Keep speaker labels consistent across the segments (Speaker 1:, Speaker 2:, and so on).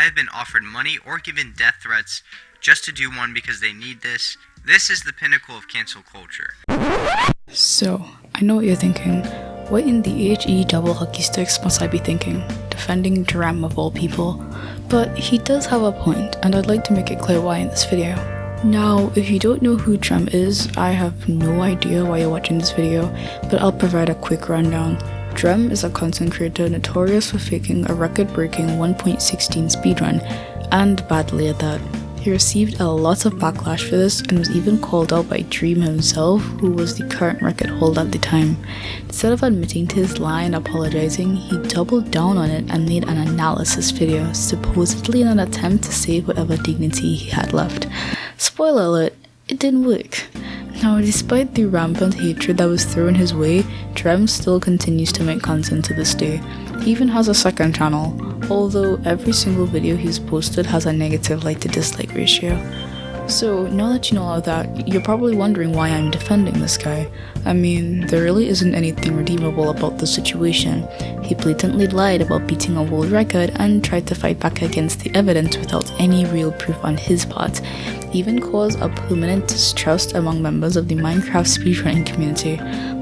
Speaker 1: have been offered money or given death threats just to do one because they need this. This is the pinnacle of cancel culture.
Speaker 2: So, I know what you're thinking. What in the HE double hockey sticks must I be thinking? Defending Drem of all people. But he does have a point, and I'd like to make it clear why in this video. Now, if you don't know who Drem is, I have no idea why you're watching this video, but I'll provide a quick rundown. Drem is a content creator notorious for faking a record-breaking 1.16 speedrun, and badly at that. He received a lot of backlash for this and was even called out by Drem himself, who was the current record holder at the time. Instead of admitting to his lie and apologizing, he doubled down on it and made an analysis video, supposedly in an attempt to save whatever dignity he had left. Spoiler alert, it didn't work. Now, despite the rampant hatred that was thrown his way, Drem still continues to make content to this day. He even has a second channel, although every single video he's posted has a negative like to dislike ratio. So now that you know all of that, you're probably wondering why I'm defending this guy. I mean, there really isn't anything redeemable about the situation. He blatantly lied about beating a world record and tried to fight back against the evidence without any real proof on his part, even caused a permanent distrust among members of the Minecraft speedrunning community.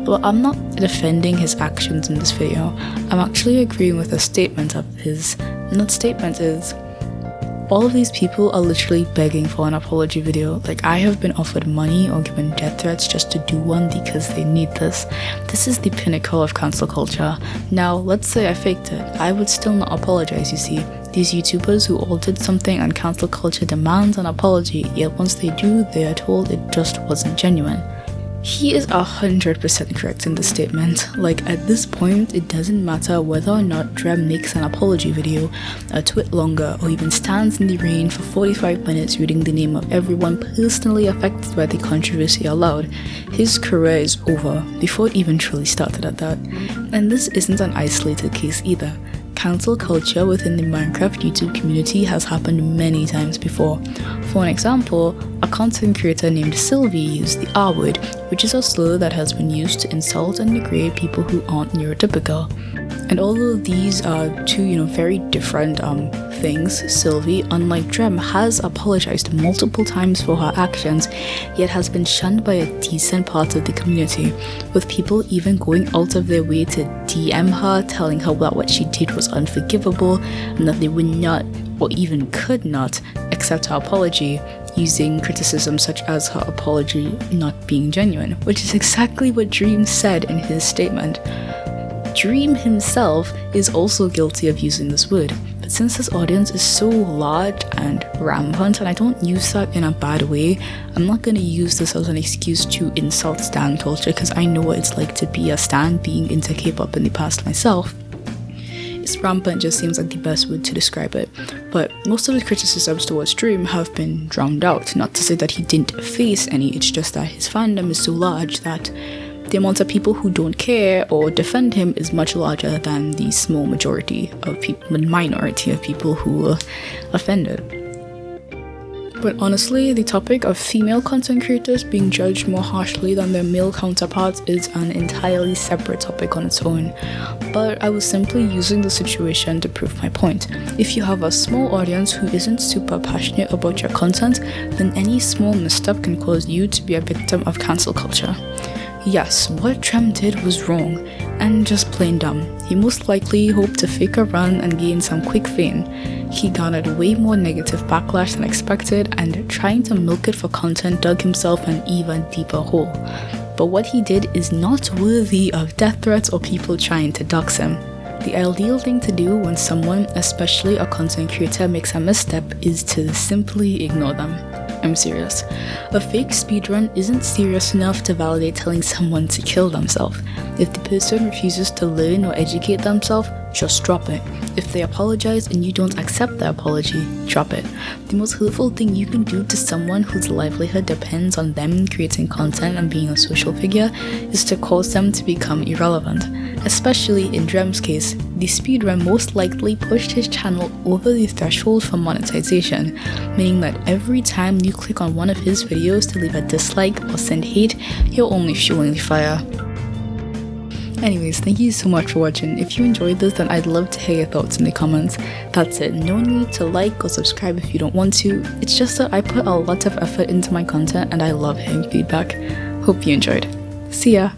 Speaker 2: But I'm not defending his actions in this video. I'm actually agreeing with a statement of his, and that statement is, all of these people are literally begging for an apology video. Like, I have been offered money or given death threats just to do one because they need this. This is the pinnacle of cancel culture. Now, let's say I faked it. I would still not apologize, you see. These YouTubers who all did something and cancel culture demands an apology, yet once they do, they are told it just wasn't genuine. He is 100% correct in this statement. Like, at this point, it doesn't matter whether or not Drem makes an apology video, a twit longer, or even stands in the rain for 45 minutes reading the name of everyone personally affected by the controversy aloud. His career is over, before it even truly started at that. And this isn't an isolated case either. Cancel culture within the Minecraft YouTube community has happened many times before. For an example, a content creator named Sylvie used the R word, which is a slur that has been used to insult and degrade people who aren't neurotypical. And although these are two, very different things, Sylvie, unlike Drem, has apologized multiple times for her actions, yet has been shunned by a decent part of the community, with people even going out of their way to DM her, telling her that what she did was unforgivable, and that they would not, or even could not, accept her apology, using criticism such as her apology not being genuine, which is exactly what Drem said in his statement. Drem himself is also guilty of using this word, but since his audience is so large and rampant, and I don't use that in a bad way, I'm not going to use this as an excuse to insult stan culture, because I know what it's like to be a stan, being into K-pop in the past myself. It's rampant just seems like the best word to describe it, but most of the criticisms towards Drem have been drowned out. Not to say that he didn't face any, it's just that his fandom is so large that the amount of people who don't care or defend him is much larger than the small majority of people, the minority of people who were offended. But honestly, the topic of female content creators being judged more harshly than their male counterparts is an entirely separate topic on its own. But I was simply using the situation to prove my point. If you have a small audience who isn't super passionate about your content, then any small misstep can cause you to be a victim of cancel culture. Yes, what Drem did was wrong, and just plain dumb. He most likely hoped to fake a run and gain some quick fame. He garnered way more negative backlash than expected, and trying to milk it for content dug himself an even deeper hole. But what he did is not worthy of death threats or people trying to dox him. The ideal thing to do when someone, especially a content creator, makes a misstep is to simply ignore them. I'm serious. A fake speedrun isn't serious enough to validate telling someone to kill themselves. If the person refuses to learn or educate themselves, just drop it. If they apologize and you don't accept their apology, drop it. The most hurtful thing you can do to someone whose livelihood depends on them creating content and being a social figure is to cause them to become irrelevant. Especially in Drem's case, the speedrun most likely pushed his channel over the threshold for monetization, meaning that every time you click on one of his videos to leave a dislike or send hate, you're only fueling the fire. Anyways, thank you so much for watching. If you enjoyed this, then I'd love to hear your thoughts in the comments. That's it. No need to like or subscribe if you don't want to. It's just that I put a lot of effort into my content and I love hearing feedback. Hope you enjoyed. See ya!